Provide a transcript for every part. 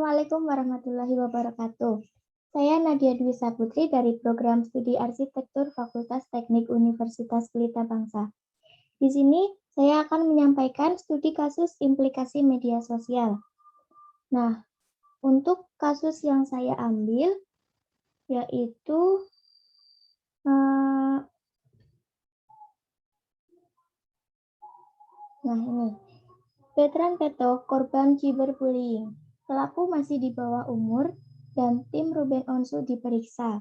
Assalamualaikum warahmatullahi wabarakatuh. Saya Nadia Dwi Saputri dari Program Studi Arsitektur Fakultas Teknik Universitas Pelita Bangsa. Di sini saya akan menyampaikan studi kasus implikasi media sosial. Nah, untuk kasus yang saya ambil yaitu Betran Peto, korban cyberbullying. Pelaku masih di bawah umur dan tim Ruben Onsu diperiksa.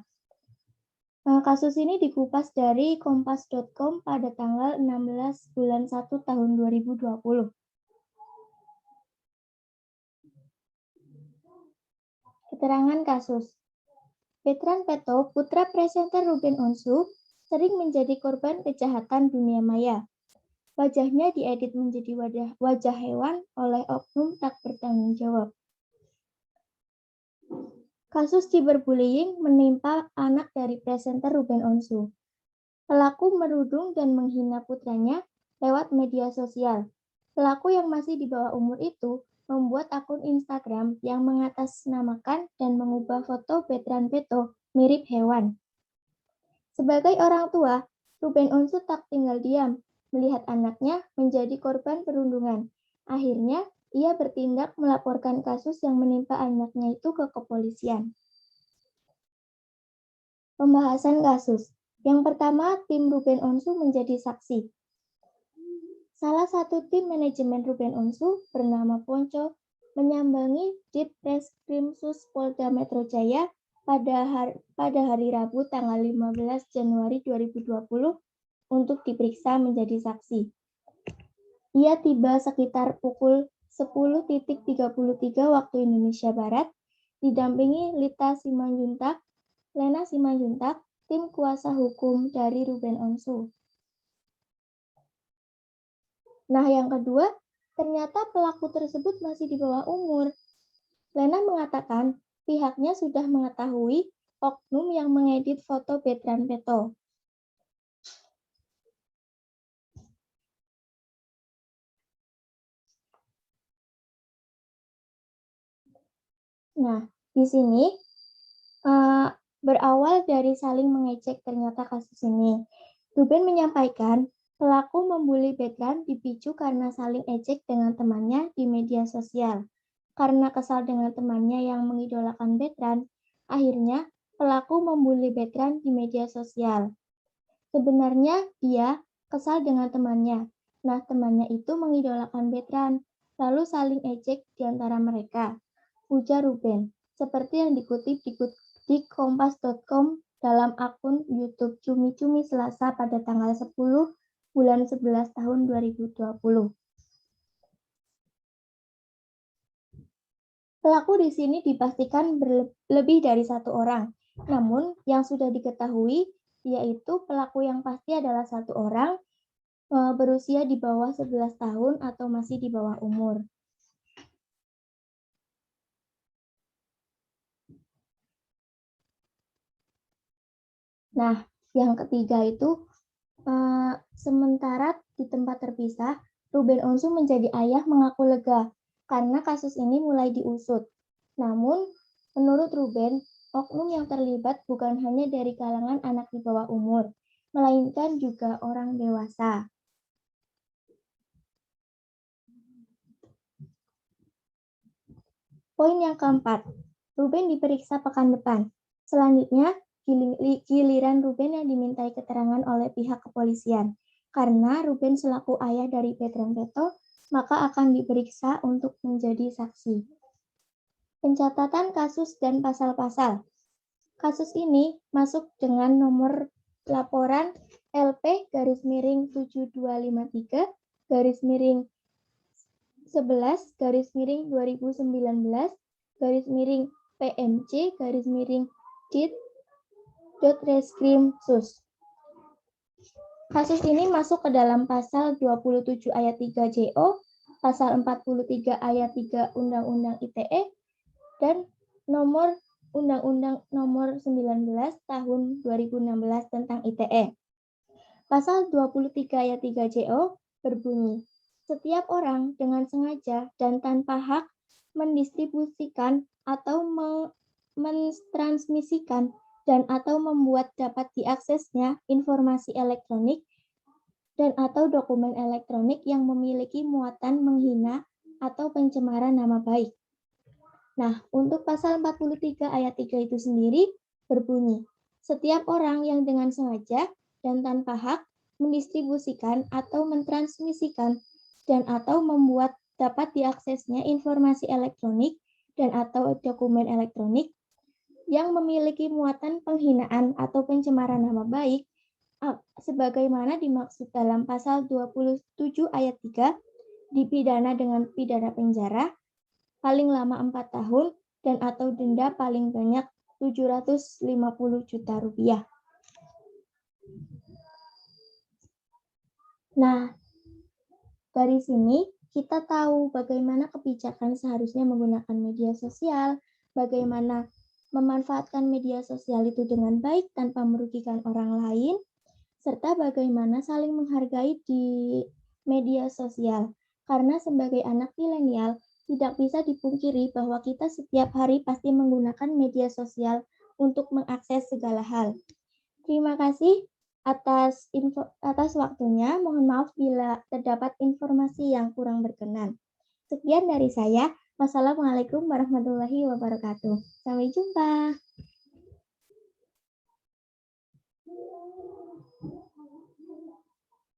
Kasus ini dikupas dari kompas.com pada tanggal 16 bulan 1 tahun 2020. Keterangan kasus. Betran Peto, putra presenter Ruben Onsu, sering menjadi korban kejahatan dunia maya. Wajahnya diedit menjadi wajah hewan oleh oknum tak bertanggung jawab. Kasus cyberbullying menimpa anak dari presenter Ruben Onsu. Pelaku merudung dan menghina putranya lewat media sosial. Pelaku yang masih di bawah umur itu membuat akun Instagram yang mengatasnamakan dan mengubah foto Betran Peto mirip hewan. Sebagai orang tua, Ruben Onsu tak tinggal diam melihat anaknya menjadi korban perundungan. Akhirnya, ia bertindak melaporkan kasus yang menimpa anaknya itu ke kepolisian. Pembahasan kasus. Yang pertama, tim Ruben Onsu menjadi saksi. Salah satu tim manajemen Ruben Onsu bernama Ponco menyambangi Ditreskrimsus Polda Metro Jaya pada hari Rabu tanggal 15 Januari 2020 untuk diperiksa menjadi saksi. Ia tiba sekitar pukul 10.33 waktu Indonesia Barat, didampingi Lena Simanjuntak, tim kuasa hukum dari Ruben Onsu. Nah, yang kedua, ternyata pelaku tersebut masih di bawah umur. Lena mengatakan pihaknya sudah mengetahui oknum yang mengedit foto Betran Peto. Nah, di sini berawal dari saling mengecek ternyata kasus ini. Ruben menyampaikan pelaku membuli Betran dipicu karena saling ejek dengan temannya di media sosial. Karena kesal dengan temannya yang mengidolakan Betran, akhirnya pelaku membuli Betran di media sosial. Sebenarnya dia kesal dengan temannya. Nah, temannya itu mengidolakan Betran, lalu saling ejek di antara mereka. Ujar Ruben, seperti yang dikutip di kompas.com dalam akun YouTube Cumi-Cumi Selasa pada tanggal 10 bulan 11 tahun 2020. Pelaku di sini dipastikan lebih dari satu orang. Namun, yang sudah diketahui yaitu pelaku yang pasti adalah satu orang berusia di bawah 11 tahun atau masih di bawah umur. Nah, yang ketiga itu, sementara di tempat terpisah, Ruben Onsu menjadi ayah mengaku lega karena kasus ini mulai diusut. Namun, menurut Ruben, oknum yang terlibat bukan hanya dari kalangan anak di bawah umur, melainkan juga orang dewasa. Poin yang keempat, Ruben diperiksa pekan depan. Selanjutnya, giliran Ruben yang dimintai keterangan oleh pihak kepolisian. Karena Ruben selaku ayah dari Betran Peto, maka akan diperiksa untuk menjadi saksi. Pencatatan kasus dan pasal-pasal. Kasus ini masuk dengan nomor laporan LP-7253 11/2019 PMC/DIT.Reskrimsus. Kasus ini masuk ke dalam pasal 27 ayat 3 JO, pasal 43 ayat 3 Undang-Undang ITE, dan nomor Undang-Undang nomor 19 tahun 2016 tentang ITE. Pasal 23 ayat 3 JO berbunyi, setiap orang dengan sengaja dan tanpa hak mendistribusikan atau mentransmisikan dan atau membuat dapat diaksesnya informasi elektronik dan atau dokumen elektronik yang memiliki muatan menghina atau pencemaran nama baik. Nah, untuk pasal 43 ayat 3 itu sendiri berbunyi, setiap orang yang dengan sengaja dan tanpa hak mendistribusikan atau mentransmisikan dan atau membuat dapat diaksesnya informasi elektronik dan atau dokumen elektronik yang memiliki muatan penghinaan atau pencemaran nama baik sebagaimana dimaksud dalam pasal 27 ayat 3 dipidana dengan pidana penjara paling lama 4 tahun dan atau denda paling banyak 750 juta rupiah. Nah, dari sini kita tahu bagaimana kebijakan seharusnya menggunakan media sosial, bagaimana memanfaatkan media sosial itu dengan baik tanpa merugikan orang lain, serta bagaimana saling menghargai di media sosial. Karena sebagai anak milenial, tidak bisa dipungkiri bahwa kita setiap hari pasti menggunakan media sosial untuk mengakses segala hal. Terima kasih atas waktunya. Mohon maaf bila terdapat informasi yang kurang berkenan. Sekian dari saya. Wassalamualaikum warahmatullahi wabarakatuh. Sampai jumpa.